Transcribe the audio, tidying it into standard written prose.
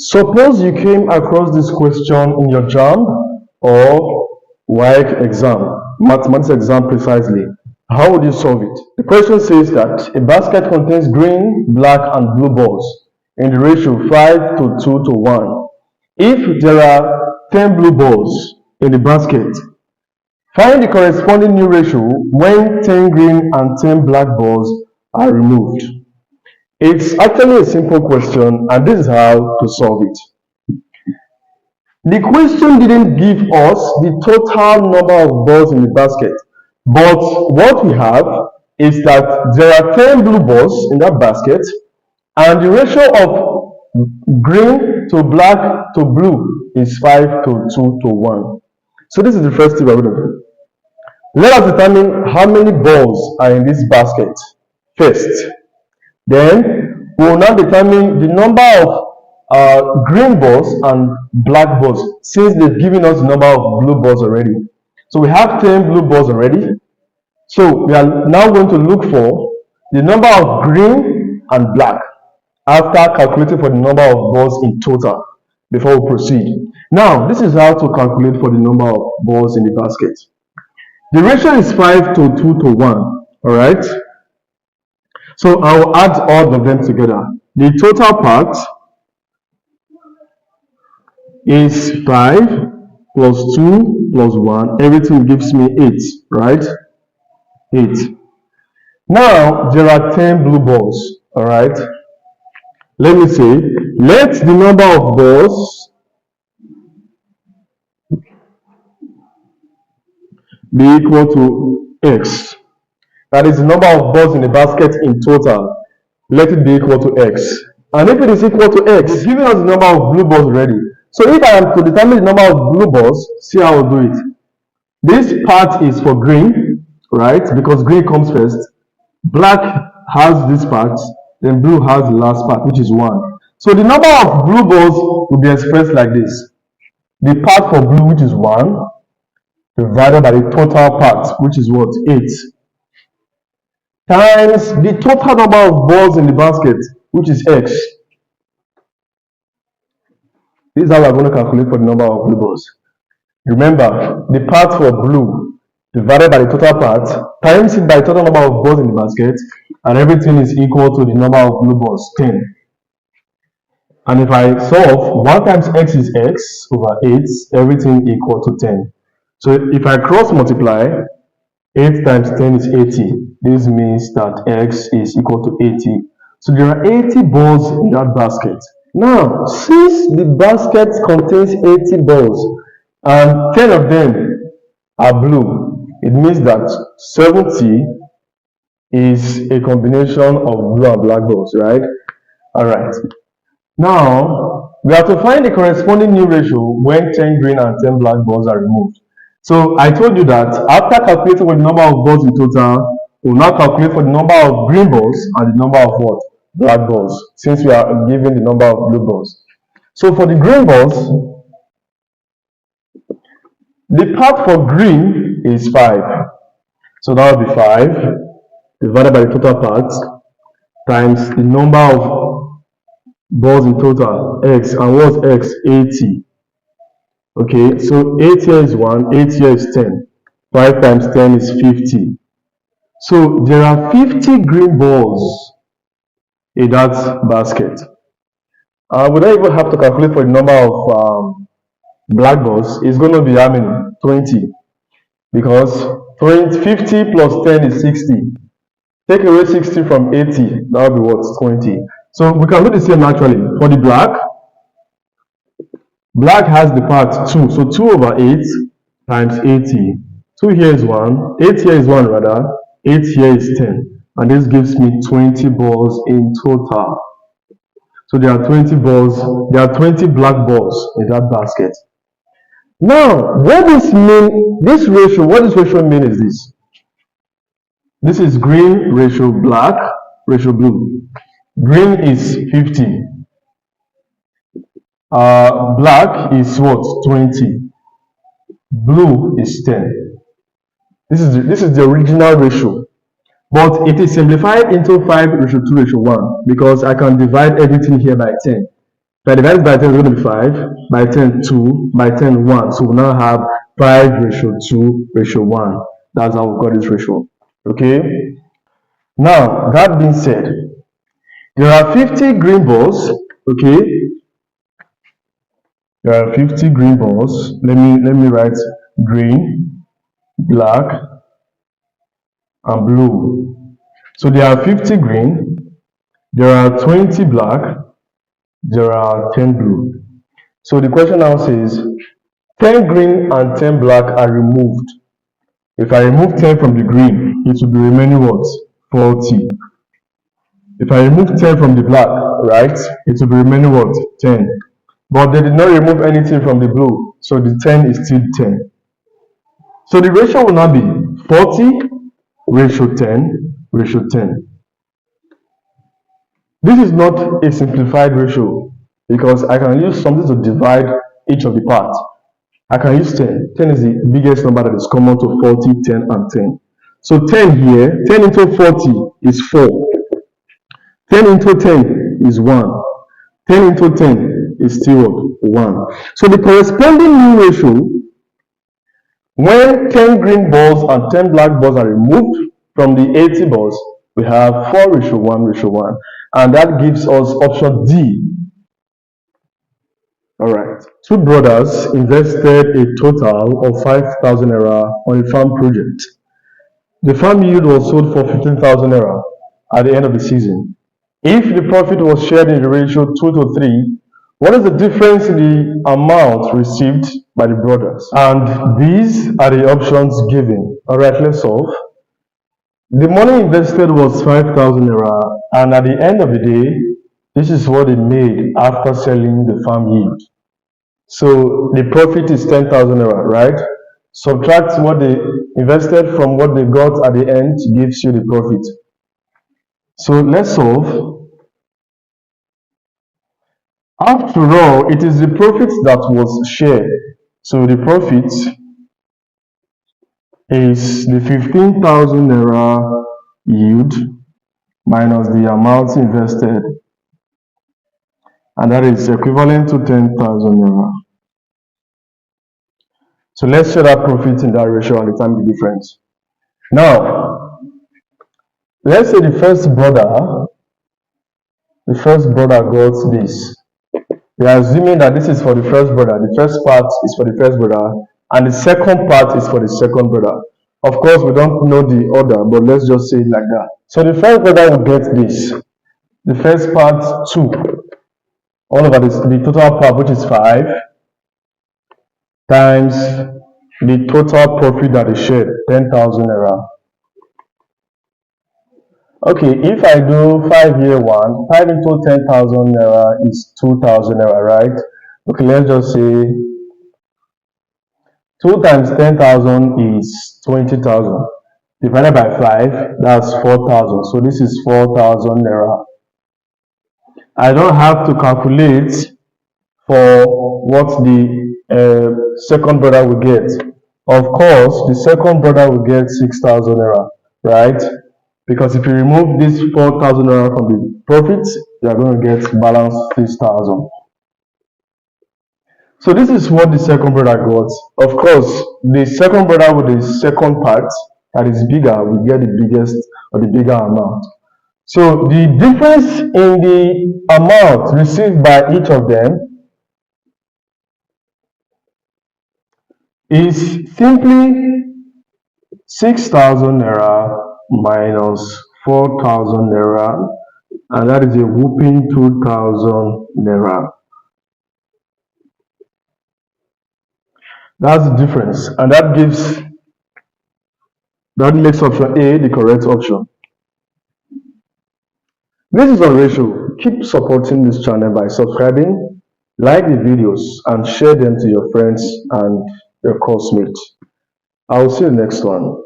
Suppose you came across this question in your JAMB or WAEC exam, mathematics exam precisely. How would you solve it? The question says that a basket contains green, black, and blue balls in the ratio 5 to 2 to 1. If there are 10 blue balls in the basket, find the corresponding new ratio when 10 green and 10 black balls are removed. It's actually a simple question, and this is how to solve it. The question didn't give us the total number of balls in the basket, but what we have is that there are 10 blue balls in that basket, and the ratio of green to black to blue is 5 to 2 to 1. So this is the first thing we're going to do. Let us determine how many balls are in this basket first. Then we will now determine the number of green balls and black balls, since they've given us the number of blue balls already. So we have 10 blue balls already. So we are now going to look for the number of green and black after calculating for the number of balls in total before we proceed. Now, this is how to calculate for the number of balls in the basket. The ratio is 5 to 2 to 1, all right? So I'll add all of them together. The total part is 5 plus 2 plus 1. Everything gives me 8, right? 8. Now, there are 10 blue balls, all right? Let me say, let the number of balls be equal to x. That is the number of balls in the basket in total. Let it be equal to x. And if it is equal to x, it's giving us the number of blue balls already. So if I am to determine the number of blue balls, see how I'll do it. This part is for green, right? Because green comes first. Black has this part, then blue has the last part, which is 1. So the number of blue balls will be expressed like this. The part for blue, which is 1, divided by the total part, which is what? 8. Times the total number of balls in the basket, which is x. This is how we're going to calculate for the number of blue balls. Remember, the part for blue divided by the total part times it by the total number of balls in the basket, and everything is equal to the number of blue balls, 10. And if I solve, 1 times x is x over 8, everything equal to 10. So if I cross multiply, 8 times 10 is 80. This means that x is equal to 80. So there are 80 balls in that basket. Now, since the basket contains 80 balls and 10 of them are blue, it means that 70 is a combination of blue and black balls, right? All right. Now, we have to find the corresponding new ratio when 10 green and 10 black balls are removed. So I told you that after calculating for the number of balls in total, we'll now calculate for the number of green balls and the number of what? Black balls, since we are given the number of blue balls. So for the green balls, the part for green is 5. So that will be 5 divided by the total part times the number of balls in total, x, and what's x? 80. Okay, so 8 here is 1, 8 here is 10. 5 times 10 is 50. So there are 50 green balls in that basket. We don't even have to calculate for the number of black balls. It's going to be how many? 20. Because 50 plus 10 is 60. Take away 60 from 80, that will be what? 20. So we can do the same actually. For the black has the part 2. So 2 over 8 times 80. 2 here is 1. 8 here is 1 rather. 8 here is 10. And this gives me 20 balls in total. So there are 20 balls. There are 20 black balls in that basket. Now, what this mean? This ratio. What this ratio mean is this. This is green ratio black ratio blue. Green is 50. Black is what? 20. Blue is 10. This is the original ratio. But it is simplified into 5:2:1 because I can divide everything here by 10. If I divide it by 10, it's going to be 5. By 10, 2. By 10, 1. So we now have 5:2:1. That's how we got this ratio. Okay. Now, that being said, there are 50 green balls. Okay. There are 50 green balls. Let me write green, black, and blue. So there are 50 green, there are 20 black, there are 10 blue. So the question now says 10 green and 10 black are removed. If I remove 10 from the green, it will be remaining what? 40. If I remove 10 from the black, right, it will be remaining what? 10. But they did not remove anything from the blue, so the 10 is still 10. So the ratio will now be 40:10:10. This is not a simplified ratio because I can use something to divide each of the parts. I can use 10. 10 is the biggest number that is common to 40, 10, and 10. So 10 here, 10 into 40 is 4. 10 into 10 is 1. 10 into 10 is still 1. So the corresponding mean ratio, when 10 green balls and 10 black balls are removed from the 80 balls, we have 4:1:1. And that gives us option D. All right. Two brothers invested a total of 5,000 naira on a farm project. The farm yield was sold for 15,000 naira at the end of the season. If the profit was shared in the ratio 2:3, what is the difference in the amount received by the brothers? And these are the options given. All right, let's solve. The money invested was 5,000 naira, and at the end of the day, this is what they made after selling the farm yield. So the profit is 10,000 naira, right? Subtract what they invested from what they got at the end gives you the profit. So let's solve. After all, it is the profit that was shared. So the profit is the 15,000 naira yield minus the amount invested, and that is equivalent to 10,000 naira. So let's share that profit in that ratio and determine the difference. Now, let's say the first brother got this. We are assuming that this is for the first brother. The first part is for the first brother, and the second part is for the second brother. Of course, we don't know the order, but let's just say it like that. So the first brother will get this. The first part 2. All over this, the total part, which is 5, times the total profit that is shared, 10,000 naira. Okay, if I do 5 year 1, 5 into 10,000 naira is 2,000 naira, right? Okay, let's just say 2 times 10,000 is 20,000. Divided by 5, that's 4,000. So this is 4,000 naira. I don't have to calculate for what the second brother will get. Of course, the second brother will get 6,000 naira, right? Because if you remove this 4,000 naira from the profits, you are going to get balance 6,000. So this is what the second brother got. Of course, the second brother with the second part that is bigger will get the biggest or the bigger amount. So the difference in the amount received by each of them is simply 6,000 naira minus 4,000 naira, and that is a whooping 2,000 naira. That's the difference, and that makes option A the correct option. This is on ratio. Keep supporting this channel by subscribing, like the videos, and share them to your friends and your course mates. I will see you next one.